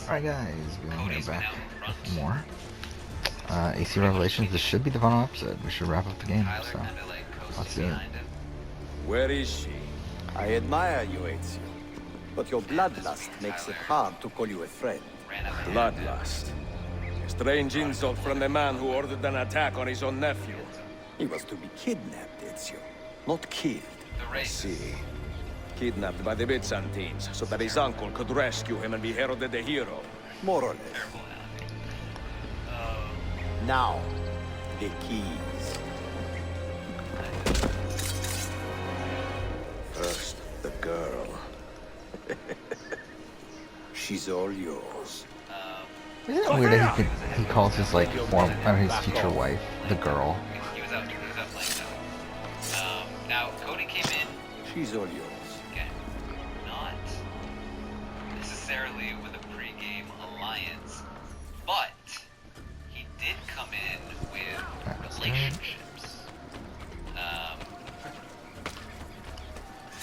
Alright guys, going here back with more. AC Revelations, this should be the final episode. We should wrap up the game, so let's do it. Where is she? I admire you, Ezio. But your bloodlust makes it hard to call you a friend. Bloodlust. A strange insult from the man who ordered an attack on his own nephew. He was to be kidnapped, Ezio, not killed. I see. Kidnapped by the Byzantines, so that his uncle could rescue him and be heralded a hero. More or less. Now, the keys. First, the girl. She's all yours. Isn't it weird that he calls his like his future wife the girl? He was out playing that. Now Cody came in. She's all yours. Okay. Not necessarily with a pre-game alliance, but he did come in with relationships.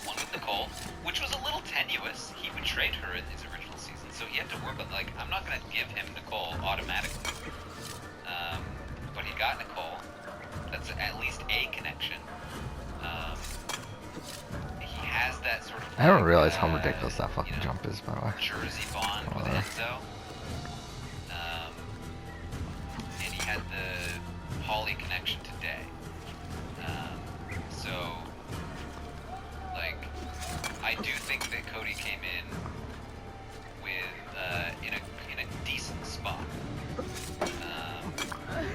One with Nicole, which was a little tenuous. He betrayed her in his original season, so he had to work on, like, I'm not going to give him Nicole automatically. But he got Nicole. That's at least a connection. He has that sort of... I don't realize how ridiculous that fucking jump is, by the way. Jersey bond with Enzo. And he had the Holly connection today. So, like, I do think that Cody came in with, in a decent spot.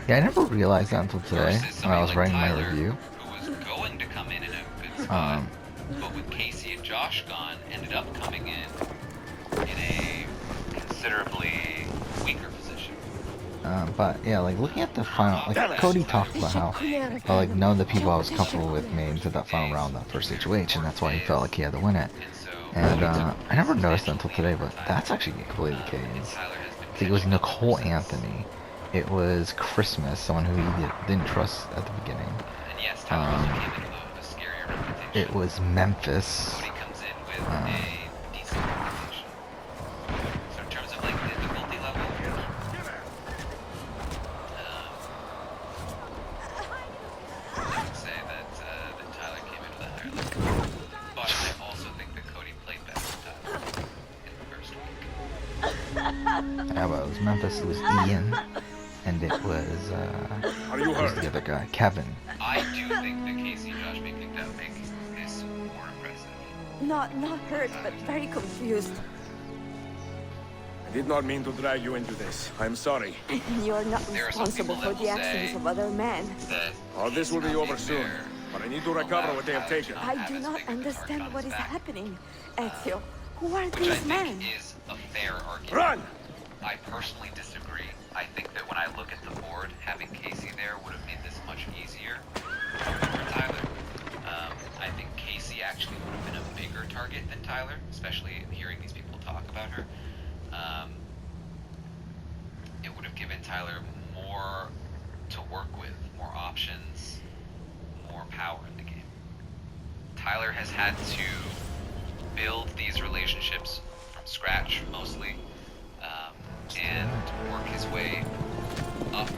Yeah, I never realized that until today Versus when I was somebody writing like my Tyler, review. who was going to come in a good spot, but with Casey and Josh gone, ended up coming in a considerably weaker position. But yeah, like looking at the final, like Cody talked about how, like none of the people I was comfortable with made into that final round, that first HOH, and that's why he felt like he had to win it. And I never noticed that until today, but that's actually completely the case. It was Nicole Anthony. It was Christmas, someone who he didn't trust at the beginning. And yes, Tyler also came in with a scarier reputation. It was Memphis. Cody comes in with a decent reputation. So in terms of like difficulty level, I would say that Tyler came in with a higher level. But I also think that Cody played better than Tyler in the first week. Yeah, but it was Memphis. It was Ian, and it was Are you who's hurt? the other guy? Kevin. I do think that Casey and Josh being picked up make this more impressive. Not hurt, but very confused. I did not mean to drag you into this. I'm sorry. You're not There are some responsible people for that the will say actions of other men. That All this will be over nothing soon. there But I need to recover what they have taken. I do not understand what is happening. Ezio, who are Which I these men? think is a fair argument. Run! I personally disagree. I think that when I look at the board, having Casey there would have made this much easier for Tyler. I think Casey actually would have been a bigger target than Tyler, especially hearing these people talk about her. It would have given Tyler more to work with, more options, more power in the game. Tyler has had to build these relationships from scratch, mostly, and work his way up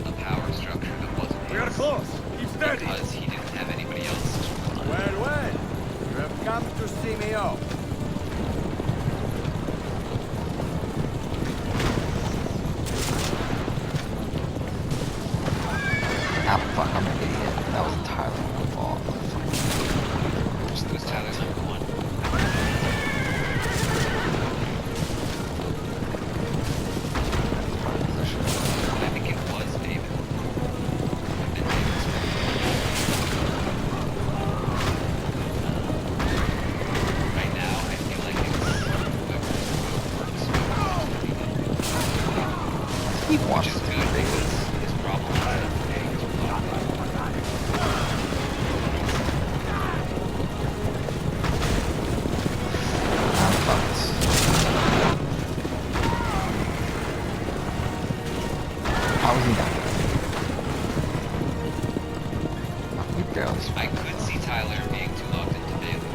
a power structure that wasn't We are his close. Keep steady. because he didn't have anybody else to rely on. Well, you have come to see me off. Ah, fuck, I'm an idiot. That was entirely my fault. It was Tyler's number one. I think it was David. And then David's right now, I feel like it's whoever works. He Which wants is to good because his problem is that I'm fucked. How was he not there? We barely I could see Tyler being too locked into Bailey.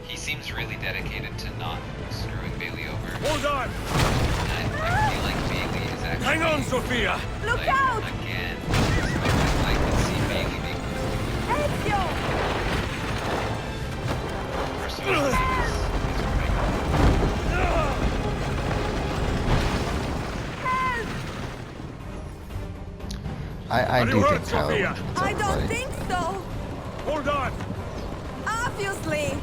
He seems really dedicated to not screwing Bailey over. Hold on! I feel like Bailey is actually... Hang on, Sophia! Look like, out! Again, I can see Bailey being... Ezio! First of all, I Are do you think hurt, Tyler Sophia? wins the I don't fight. think so. Hold on! Obviously.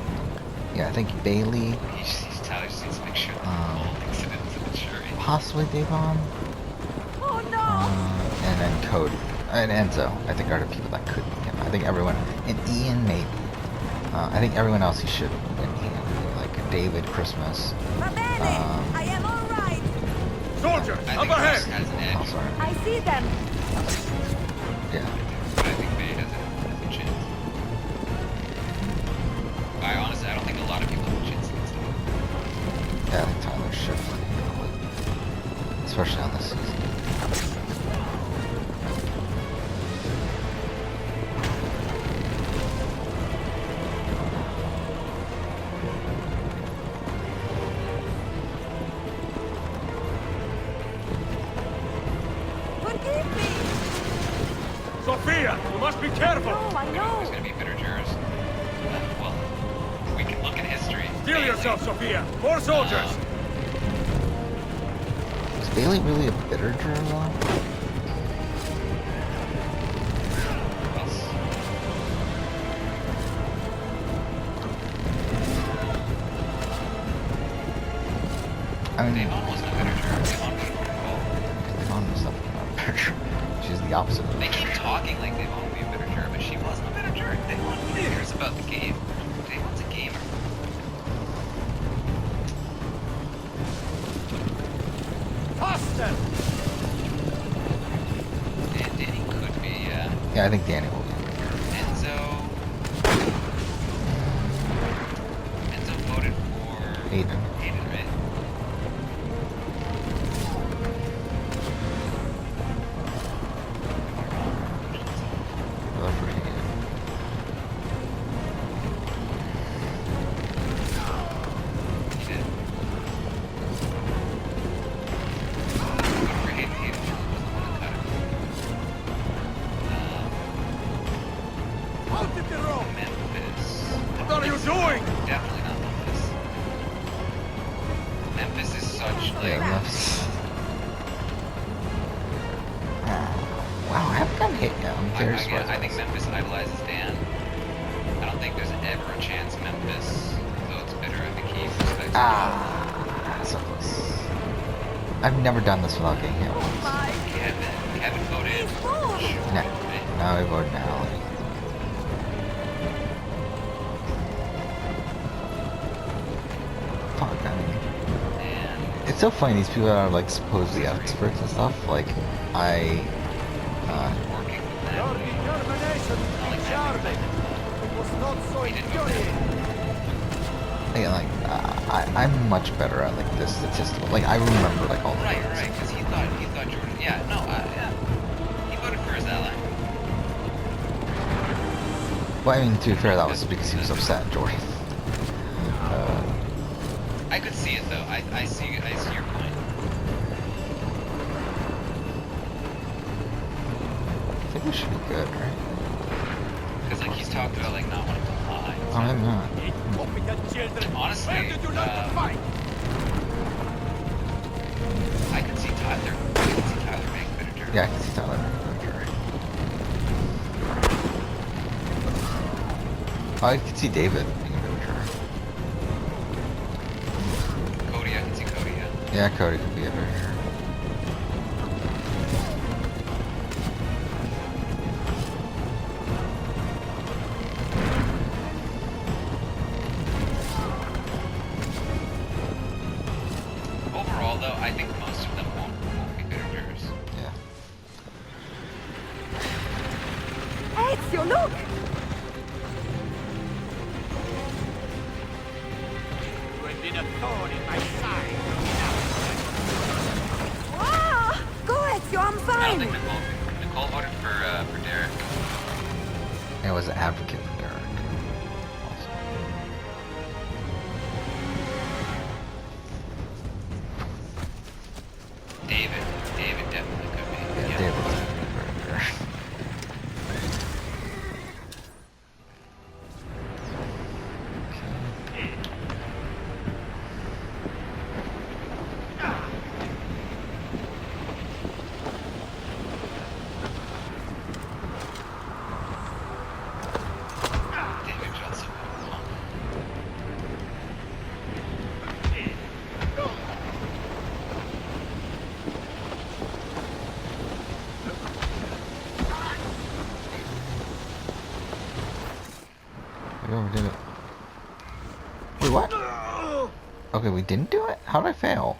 Yeah, I think Bailey, Tyler just needs to make sure that the Um, whole incident is mature. possibly Devon, Oh no. and then Cody, and Enzo. I think are the people that could beat him. I think everyone, and Ian maybe. I think everyone else he should win handily, like David, Christmas. Va bene. I am all right. Soldiers, I up think ahead! Chris has an edge. Oh, sorry. I see them. Yeah. But I think Bay has a chance. Honestly, I don't think a lot of people have a chance against him. Yeah, I think Tyler should win handily, especially on this season. Forgive me. Sophia, you must be careful! No, I Who's know. going to be bitter jurors? Well, we can look at history. Steel Bailey, yourself, Sophia! More soldiers! Is Bailey really a bitter juror though? who else? I mean, Devon wasn't a bitter juror. Devon was involved. Devon was definitely not a bitter juror. She's the opposite of a They bitter keep juror. talking like Devon would be a bitter juror, but she wasn't a bitter juror. Devon cares about the game. Devon's a gamer. Faster! And Danny could be, Yeah, I think Danny will be a bitter juror. Enzo voted for Aiden. Aiden, right? Vote for Aiden. He did. Voted for Aiden. Aiden was the one that cut him. Out of the road! Memphis. What are you doing? Definitely not Memphis. Memphis is such like... Yeah, that's... Wow, I haven't gotten hit yet. I'm very surprised. I think Memphis idolizes Dan. I don't think there's ever a chance Memphis votes bitter. I think he respects So close. I've never done this without getting hit once. My. Kevin voted Please move. No. right? Now I vote now. Fuck, I mean... And It's so funny, these people that are like supposedly experts and stuff, like, working with Your them. determination is charming. It was not so infuriating. I'm much better at like this statistical, like I remember like all the Right, votes. right, because he thought Jordan. Yeah, no, yeah. He voted for his ally. Well, I mean, to be fair, that was because he was upset at Jordan. I could see it though. I see your point. I think we should be good, right? Because like he's talked about like not wanting to lie. Oh, I'm not. Incompetent children! Honestly, Where did you learn to fight? I could see Tyler. Being bitter jerk. Yeah, I can see Tyler being a good jury. Oh, I can see David being a good jury. Cody, I can see Cody. Yeah. Yeah, Cody could be a good jury. Overall, though, I think most of them won't be bitter jurors. Yeah. Ezio, look. You have been a thorn in my side. Ah! Go, Ezio, I'm I don't fine. think Nicole voted for Derek. And was an advocate for Derek. Also. Wait, what? Okay, we didn't do it? How did I fail?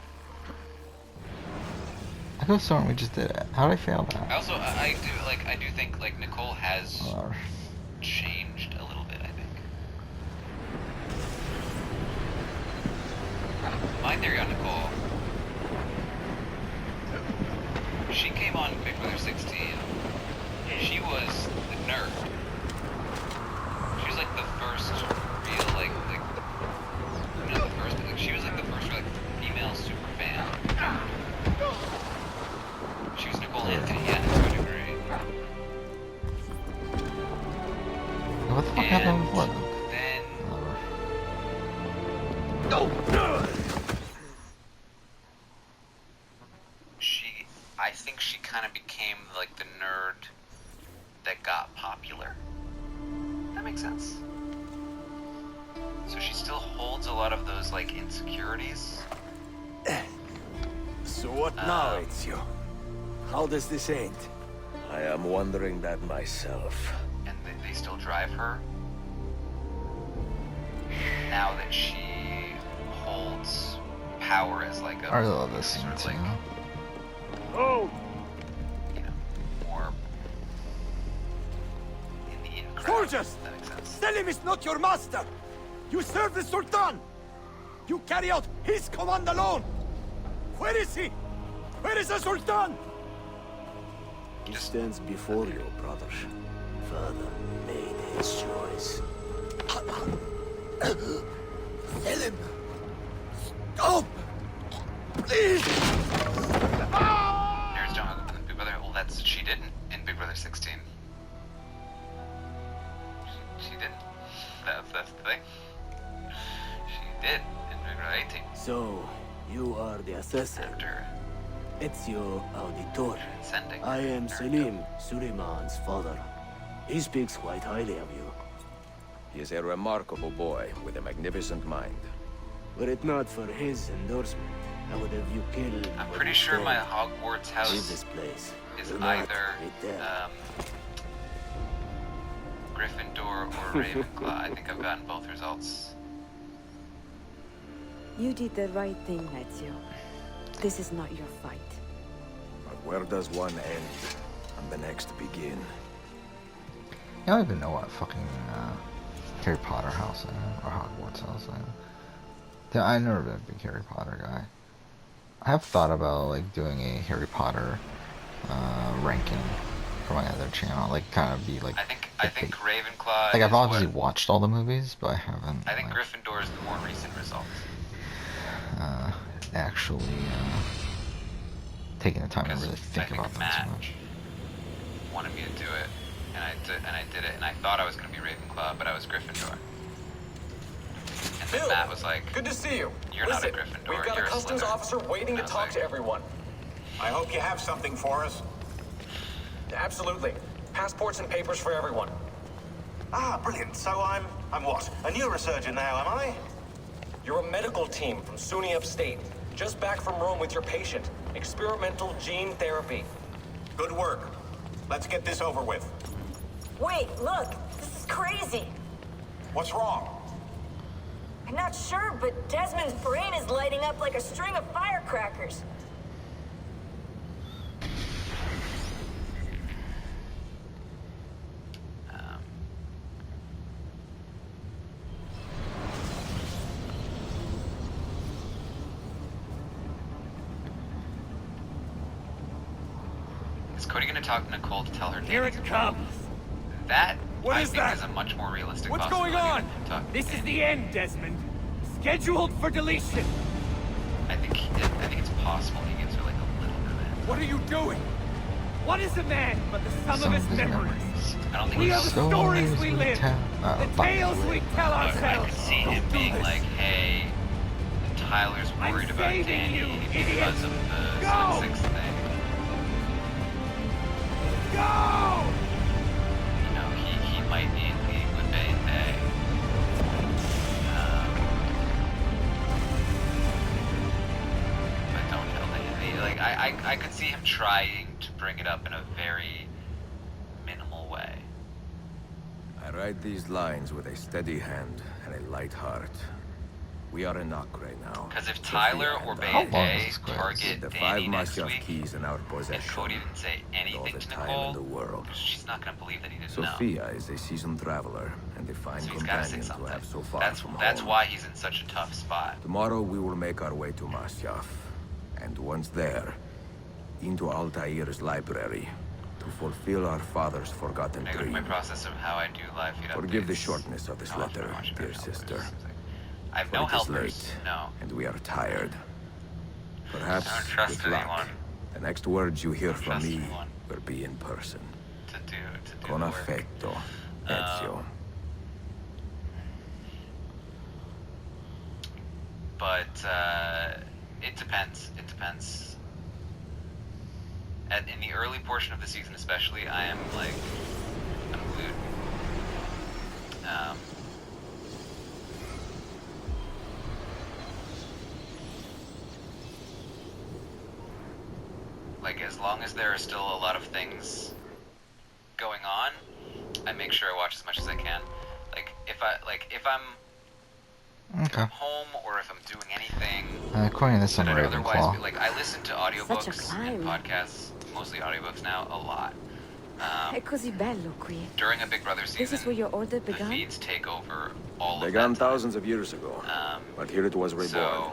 I could have sworn we just did it. How did I fail that? Also, I do think like Nicole has changed a little bit. I think. My theory on Nicole. She came on Big Brother 16. She was the nerd. She was like the first real like not the first, but like she was like the first like female super fan nerd. She was Nicole Anthony, yeah, to a degree. What the fuck happened before? Then I think she kind of became like the nerd that got popular. That makes sense. So she still holds a lot of those like insecurities. So what now, Ezio? How does this end? I am wondering that myself. And they still drive her. Now that she holds power as like a I really love this scene sort of too. like, Oh! you know, more in the in crowd. Soldiers! That makes sense. Selim is not your master! You serve the Sultan! You carry out his command alone! Where is he? Where is the Sultan? He stands before you, brother. Father made his choice. Selim! Stop! Please! Nerds don't hook up in Big Brother. Well, she didn't in Big Brother 16. She didn't. That's the thing. She did in Big Brother 18. So, you are the assassin. After Ezio Auditor. sending. I am Selim, Suleiman's father. He speaks quite highly of you. He is a remarkable boy with a magnificent mind. Were it not for his endorsement, I would have you killed. I'm what pretty you sure my said. Hogwarts Leave house this place. is Do not either return. Gryffindor or Ravenclaw. I think I've gotten both results. You did the right thing, Ezio. This is not your fight. But where does one end and the next begin? I don't even know what fucking Harry Potter house I am, or Hogwarts house I am. Yeah, I've never been a big Harry Potter guy. I have thought about like doing a Harry Potter ranking for my other channel, like kind of be like. I think Ravenclaw. Like I've is obviously what, watched all the movies, but I haven't. I think like, Gryffindor is the more recent result. actually taking the time to Because really think I think about them Matt too much. wanted me to do it, and I did it, and I thought I was going to be Ravenclaw, but I was Gryffindor. And then Bill, Matt was like, good to see you. "You're Listen, not a Gryffindor. we've got you're a customs Slytherin." officer waiting to And I was talk like, to everyone. I hope you have something for us. Absolutely. Passports and papers for everyone. Ah, brilliant. So I'm what? A neurosurgeon now, am I? You're a medical team from SUNY Upstate. Just back from Rome with your patient. Experimental gene therapy. Good work. Let's get this over with. Wait, look, this is crazy. What's wrong? I'm not sure, but Desmond's brain is lighting up like a string of firecrackers. Is Cody going to talk to Nicole to tell her? Here it comes. That What I is think that? is a much more realistic. What's going on? possibility than talking This to is Danny. the end, Desmond. Scheduled for deletion. I think it's possible he gives her like a little bit of it. What are you doing? What is a man but the sum of his memories? I don't think We he's are the So stories nice we we live, tell- the fuck. tales we tell I ourselves. could see him Don't do being this. like, "Hey, Tyler's I'm worried about saving Danny you, because idiot. of the Go! 6 thing." Go! You know, he might be in league with Bay and Day. But don't tell Danny. Like, I could see him trying to bring it up in a very minimal way. I write these lines with a steady hand and a light heart. We are in Acre now. Because if Tyler or How long is Bayonne this quest? target The 5 Danny next Masyaf week, keys in our and possession. Cody didn't say All anything the to time Nicole, in the world. she's not going to believe that he didn't know. Sophia is a seasoned traveler and a fine So he's got to say companion to something. have so far That's from that's home. why he's in such a tough spot. Tomorrow we will make our way to Masyaf, and once there, into Altair's library to fulfill our father's forgotten I go to my dream. process of how I do live feed Forgive the updates. shortness of this How often letter, I watch it, I dear don't know, but sister. it's like- I have For no it is helpers. late, No. and we are tired. Perhaps, I don't trust with luck, anyone. the next words you hear don't from trust me anyone. will be in person. To do Con the work. affetto, Ezio. But it depends. It depends. In the early portion of the season, especially, I'm glued. Like as long as there are still a lot of things going on, I make sure I watch as much as I can. Like if I'm Okay. home or if I'm doing anything According to this on that I'd otherwise Ravenclaw. be, like I listen to Such a audiobooks and climb. podcasts, mostly audiobooks now, a lot. È così bello qui. During a Big Brother season, This is where your order the began? feeds take over all of Began that time. thousands of years ago, but here it was reborn. So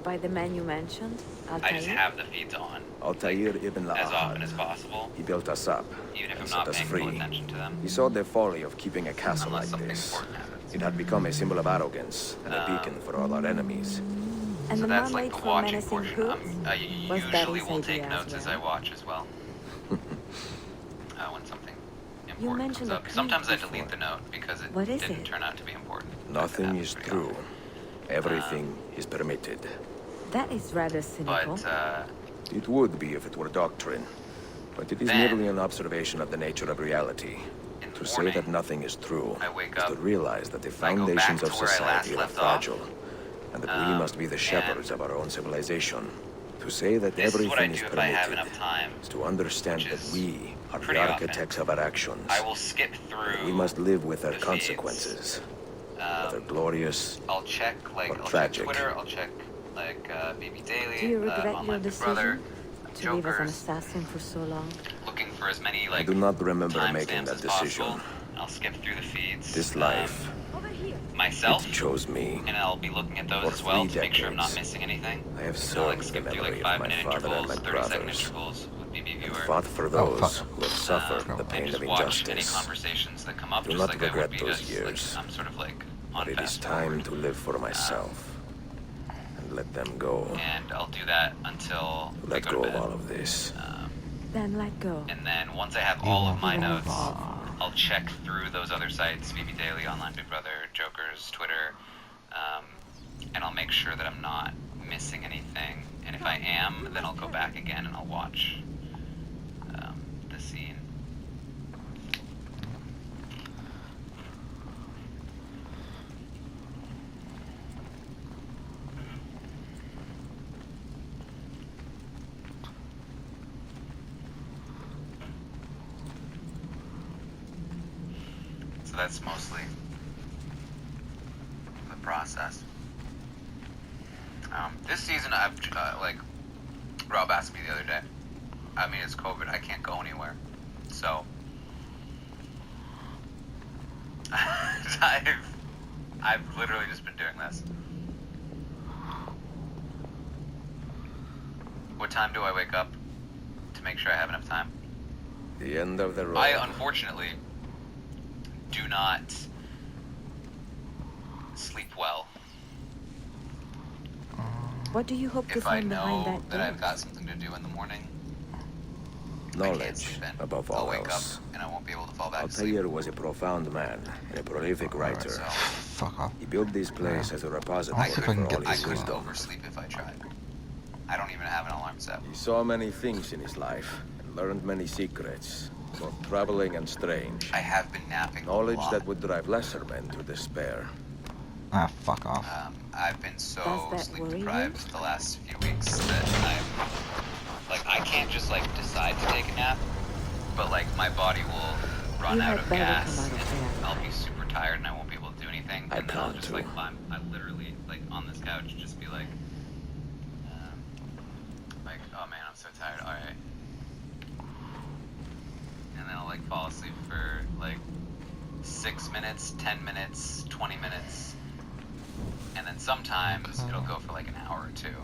By the man you mentioned, I just Altair? have the feeds on Altair ibn as often La'ahad. as possible, He built us up even if and I'm set not us paying full free. attention to them, He saw the folly of keeping a castle unless like something this. important happens. It had become a symbol of arrogance and a beacon for all our enemies. And So the that's mermaid like the from watching Menacing portion. Hoods? I Was usually Daddy's will take idea notes as as I well. watch as well. When something important comes mentioned a up. Sometimes I creed delete the before. note because it What is didn't it? turn out to be important. Nothing That happens is pretty true. often. Everything is permitted. That is rather cynical. But It would be if it were doctrine. But it is Then- merely an observation of the nature of reality. in the To say morning, that nothing is true I wake is up, to realize that the I go back foundations to of where I last society are left off, fragile, and that we must be the shepherds and of our own civilization. To say that this is what I everything do is if I have permitted enough time. is to understand which that is we are the pretty often. architects of our actions. I will skip through. We must live with their the feeds. consequences, whether glorious. I'll check or I'll tragic. check Twitter. I'll check BB Daily. Do you regret your Online Big Brother, decision to live as an Jokers, assassin for so long? looking for as many I do not remember timestamps making that as possible. decision. I'll skip through the feeds. This life, myself, it chose me. and I'll be looking at those For as well 3 to make sure I'm not decades, missing anything. I have So I'll served the skip through memory of 5-minute my father and intervals, my 30-second brothers, intervals with BB and Viewer. fought for Oh, those fuck. who have suffered the And pain just of watch any injustice. conversations that come up, Do just not like I would regret be those just years. I'm sort of on But it is fast time forward. to live for myself and let them go. And I'll do that until I Let go go to of bed. all of this. Then let go. And then once I have all of my will notes, evolve. I'll check through those other sites, BB Daily, Online Big Brother, Jokers, Twitter, and I'll make sure that I'm not missing anything. And if I am, then I'll go back again and I'll watch the scene. So that's mostly the process. This season, I've Rob asked me the other day. I mean, it's COVID. I can't go anywhere, so I've literally just been doing this. What time do I wake up to make sure I have enough time? The end of the road. I unfortunately do not sleep well. What do you hope to If I find behind know that that door? I've got something to do in the morning, I can't Knowledge, sleep in. above I'll all wake else. up and I won't be able to fall back asleep. Altair was a profound man and a prolific writer. So Fuck off. He built this place as a repository I'll see if I can for get all I his this couldn't wisdom. oversleep if I tried. I don't even have an alarm set. He saw many things in his life and learned many secrets, both traveling and strange. I have been napping a Knowledge lot. that would drive lesser men to despair. Ah, fuck off. I've been so Does that sleep worry you? deprived the last few weeks that I can't just decide to take a nap, but my body will run You out had of better gas come out of and there. I'll be super tired and I won't be able to do anything. I And then I'll plan just to. I literally on this couch, just be like, oh man, I'm so tired. All right. And then I'll like fall asleep for like 6 minutes, 10 minutes, 20 minutes, and then sometimes it'll go for like an hour or two,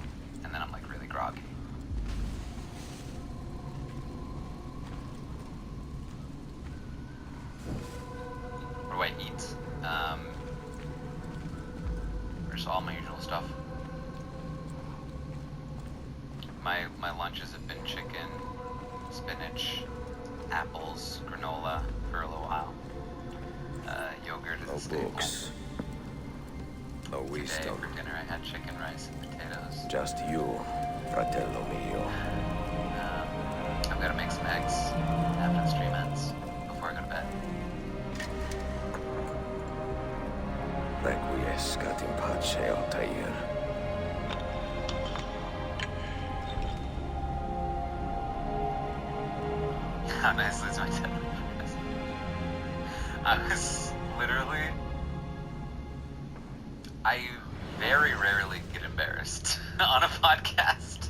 and then I'm like really groggy. What do I eat? There's all my usual stuff. My lunches have been chicken, spinach, apples, granola for a little while. Yogurt is No a staple. books. No Today wisdom. for dinner I had chicken, rice, and potatoes. Just you, fratello mio. I've got to make some eggs after the stream ends before I go to bed. Requiescat in pace, Altair. How nicely is my dad? I was literally... I very rarely get embarrassed on a podcast.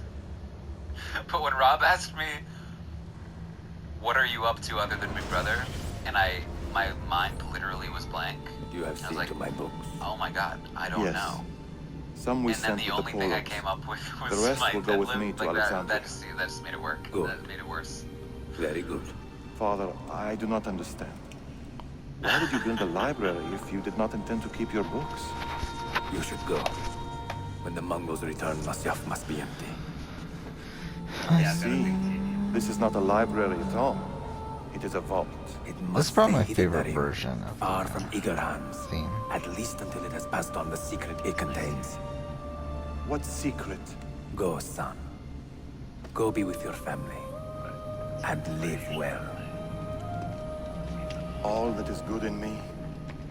But when Rob asked me, what are you up to other than Big Brother? And my mind literally was blank. You have I was seen like, to my books. oh my god, I don't Yes. know. Some we And then sent the to the only thing I Polos. came up with was The rest my will go with deadlift. me to Like Alexandria. that just made it work. Good. That made it worse. Very good. Father, I do not understand. Why did you build a library if you did not intend to keep your books? You should go. When the Mongols return, Masyaf must be empty. Yeah, See, this is not a library at all. It is a vault. It This is must probably my stay hidden favorite therein, version of far the from eager hands. theme. At least until it has passed on the secret it contains. What secret? Go, son. Go be with your family. And live well. All that is good in me.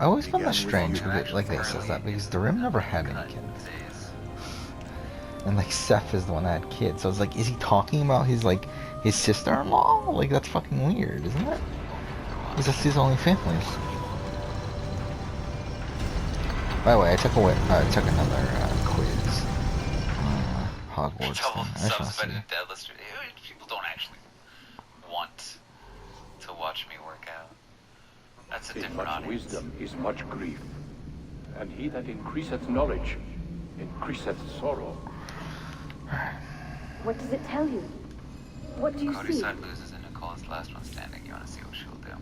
I always found that Began with strange, you. because like they says that, because the Rim never had any kids. Days. And like Seth is the one that had kids, so it's like, is he talking about his sister-in-law? Like, that's fucking weird, isn't it? Because that's his only family. By the way, I took another quiz. Hogwarts Double thing. I just wanna suspended see. deadlift. People don't actually want to watch me work out. That's a In different much audience. wisdom is much grief, and he that increaseth knowledge increaseth sorrow. What does it tell you? What do you Cody see? side loses and Nicole is the last one standing. You want to see what she'll do?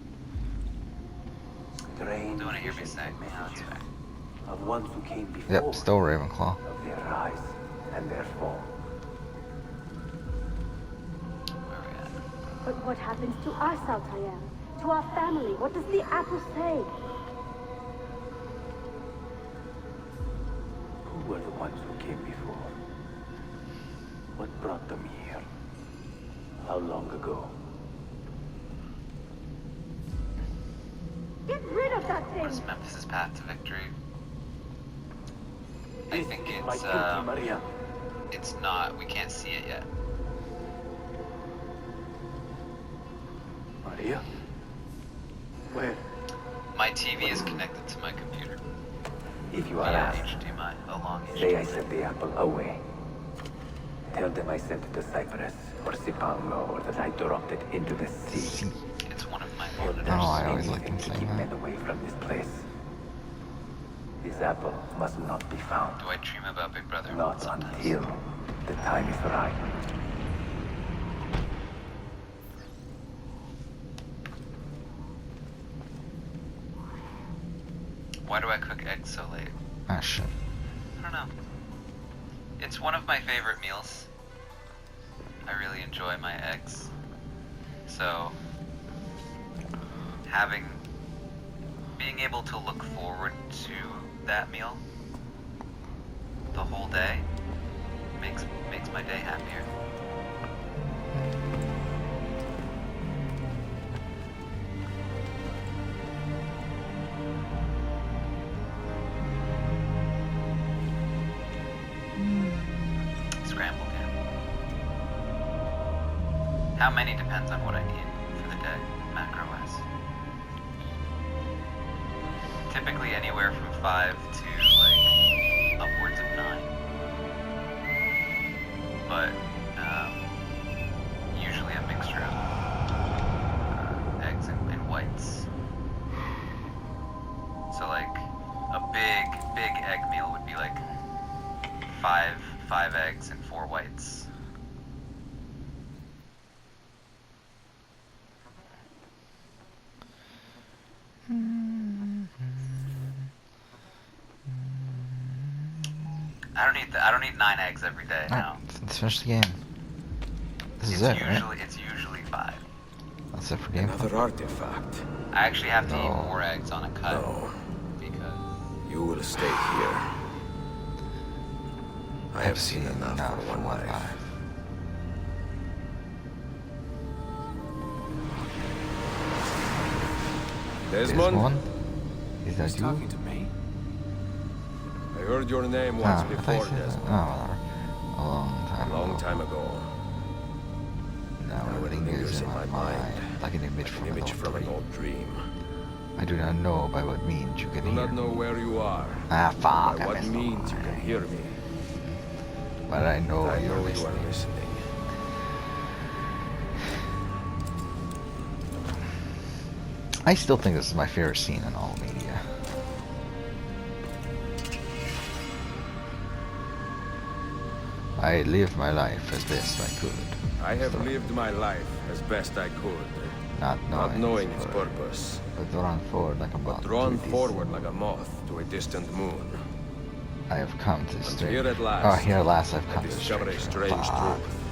Strange Do you want to hear me visions say? and Yeah, that's messages fair. of ones who came before. Yep, still Ravenclaw. Of their rise and their fall. Where are we at? But what happens to us, Altair? To our family? What does the apple say? Who were the ones who came before? What brought them here? How long ago? Get rid of that What is thing! Memphis' path to victory? I think My it's guilty Maria. it's not. We can't see it yet. Maria? Where? My TV is connected to my computer If you are via asked, HDMI, a long say I HDMI. sent the apple away. Tell them I sent it to Cyprus or Cipango or that I dropped it into the sea. It's one of my They'll monitors. do Oh, I always liked anything him to saying keep that. men away from this place. This apple must not be found. Do I dream about Big Brother? Not Sometimes. until the time is right. Why do I cook eggs so late? Ah, shit. I don't know. It's one of my favorite meals. I really enjoy my eggs. So, being able to look forward to that meal the whole day makes my day happier. Scramble, yeah. How many depends on what I need for the day, macro-wise. Typically anywhere from 5 to, like, upwards of 9. but usually a mixture of eggs and whites. So like a big egg meal would be like five eggs and 4 whites. I don't eat 9 eggs every day now. Let's finish the game. This is it, right? It's usually 5. That's it for game. Another artifact. I actually have to eat more eggs on a cut. No. Because You will stay here. I have seen enough for one life. Desmond? Is that you? Talking to me? I heard your name once before, Desmond. Oh, a long time ago. A long time ago. Now it lingers in my mind, like an image from an old dream. I do not know by what means you can I do hear not know me. where you are. Ah, fuck, By I what missed means you one. can hear me. But I know I you're know you listening. are listening. I still think this is my favorite scene in all media. I lived my life as best I could. I have lived my life as best I could. Not knowing its purpose. But drawn forward like a moth. Drawn forward like a moth to a distant moon. I have come to strange. Here at last. Oh, here at last I've I come to discover a strange Fuck. truth.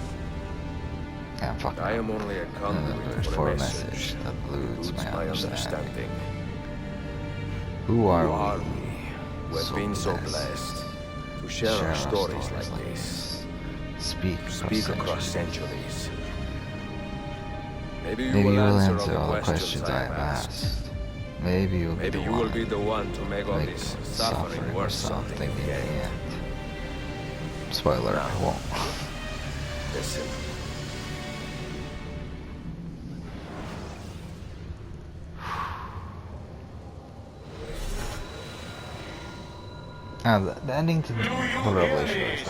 Yeah, fuck. I am only a conduit for a message that eludes my understanding. understanding. Who are we? Who have been so blessed to share our stories like this. Speak across centuries. Maybe Maybe you will answer all the questions I have asked. Maybe you will be the one to make all this suffering worth something in the again. end. Spoiler, I won't. Listen. Now, the ending to the Revelation is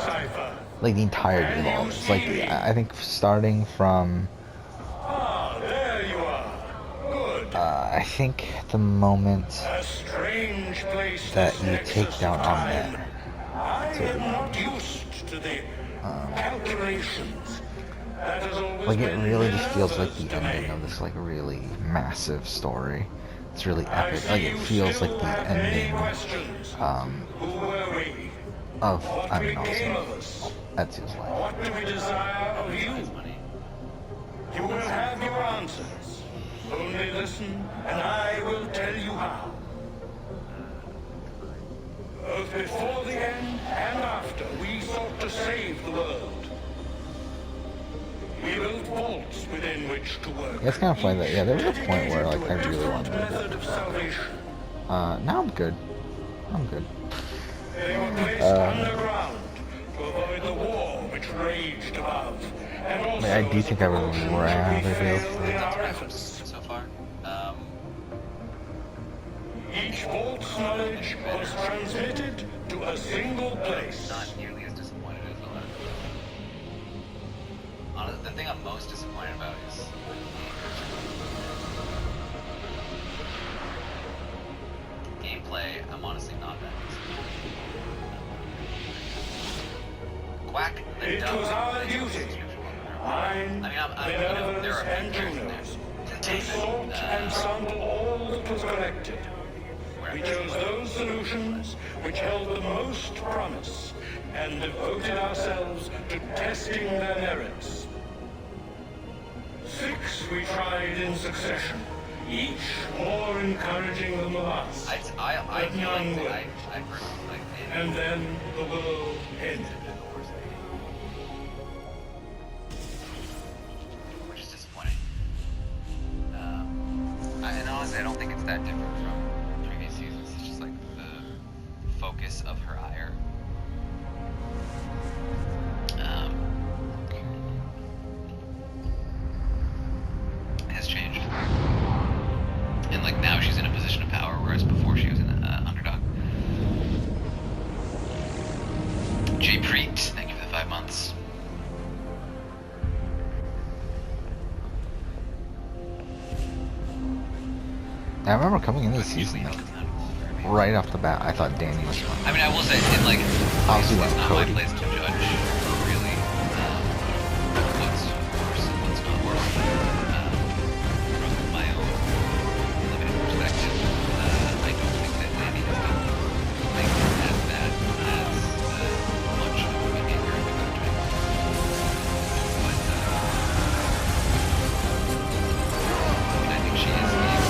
like the entirety of all this. Like, I think starting from there you are. Good. I think the moment A strange place that you take down Ahmed. I am not used to the calculations. That has always Like, it been really just feels like difficult the to ending me. of this, like, really massive story. It's really epic. Like, it feels like the ending, Who were we? of, I What mean, became of also, us? Ezio's life. What do we desire of you? You will have your answers. Only listen, and I will tell you how. Both before the end and after, we sought to save the world. We built vaults within which to work. Yeah, it's kind of funny that, yeah, there was a point where, like, I really wanted to Method do of salvation. now I'm good. I'm good. They were placed underground to avoid the war which raged above. And also I do think I would as a rather precaution, we be able failed in to. our efforts. so far. Each vault's knowledge was transmitted to a single place. Not nearly as disappointed as the last. Honestly, the thing I'm most disappointed about is gameplay. I'm honestly not that disappointed. Quack the It duck. was our duty, mine, Minerva's, and Juno's, to sort and sample all that was collected. We chose those solutions which held the most promise and devoted ourselves to testing their merits. 6 we tried in succession, each more encouraging than the last. I But feel none like worked. I personally like the And then the world ended. which is disappointing. And honestly, I don't think it's that different from previous seasons. It's just like the focus of her ire. Has changed. And like now she's in a position of power, whereas before she was an underdog. Jay Preet, thank you for the 5 months. I remember coming into the season, like, right off the bat, I thought Danny was fun. I mean, I will say, in like, Obviously, it's not Cody. my place to judge, really, what's worse and what's not worse. From my own limited perspective, I don't think that Danny has done things as bad as much of a behavior in the country. But, I mean, I think she is being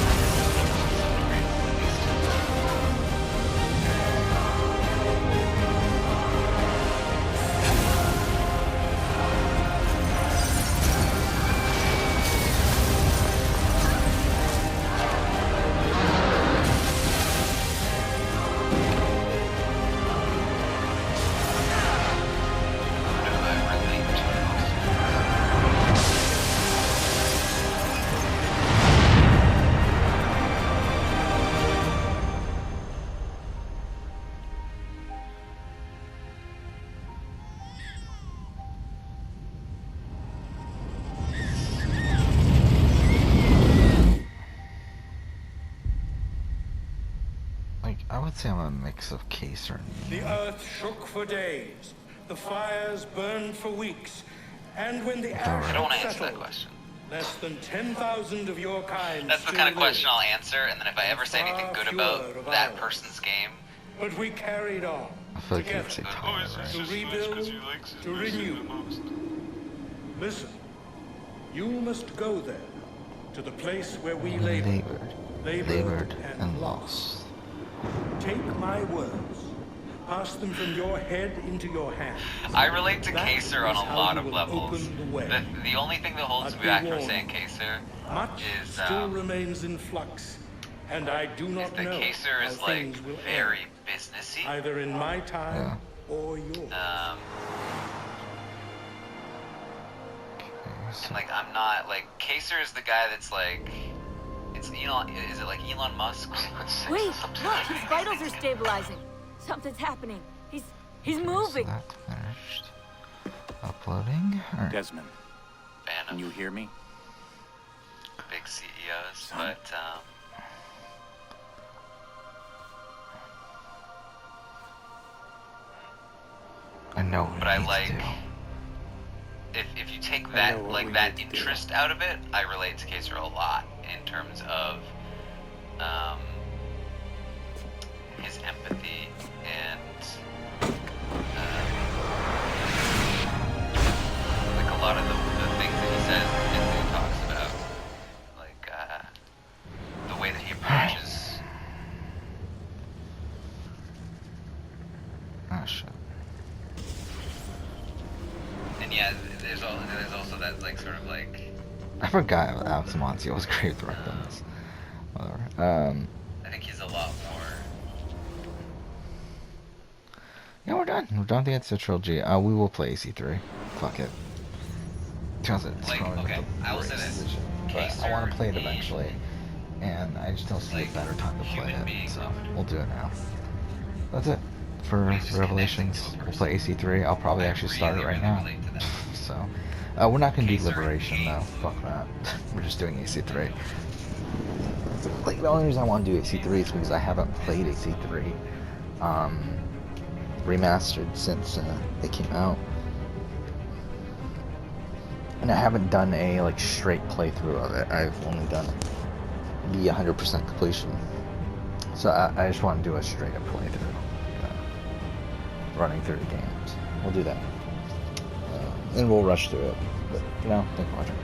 I would say I'm a mix of Caser and The earth shook for days, the fires burned for weeks, and when the ash I don't want to answer settled, that question. less than 10,000 of your kind That's the still kind of lived. question I'll answer, and then if I ever say anything good about that person's game, But we carried on. I feel like together, you'd say Tyler, right? to rebuild, to renew. Listen, you must go there, to the place where we Labored and lost. Take my words. Pass them from your head into your hand. I relate to That Caser on is a how lot you of will levels. open the way. The only thing that holds But me back be from warned, saying Caser much is still remains in flux, and I do not that know Caser how is like things will very end, businessy. either in my time or yours. And like I'm not like Caser is the guy that's like it's Elon. Is it like Elon Musk? Wait, look, his vitals are stabilizing. Something's happening. He's moving. That finished. Uploading. Alright. Desmond, Fan can of you hear me? big CEOs, but I know. but I like if you take that like that interest out of it, I relate to Caser a lot in terms of his empathy and like a lot of the things that he says and the things that he talks about, like the way that he approaches. Ah, shit. And yeah, there's also that like sort of like I forgot Alex Montiel was great with weapons. Whatever. I think he's a lot more. Yeah, we're done. We're done with the Answer Trilogy. We will play AC3. Fuck it. Because it's Like, probably okay, not the I will say greatest this. decision, but I want to play it eventually, and I just don't see a better time to play it, so we'll do it now. That's it for Revelations. We'll play AC3. I'll probably actually start it right now. So, we're not going to do Liberation, though. Fuck that. We're just doing AC3. Like, the only reason I want to do AC3 is because I haven't played AC3 remastered since it came out. And I haven't done a, like, straight playthrough of it. I've only done the 100% completion. So I just want to do a straight up playthrough. Running through the games. We'll do that. And we'll rush through it. But, you know, thanks for watching.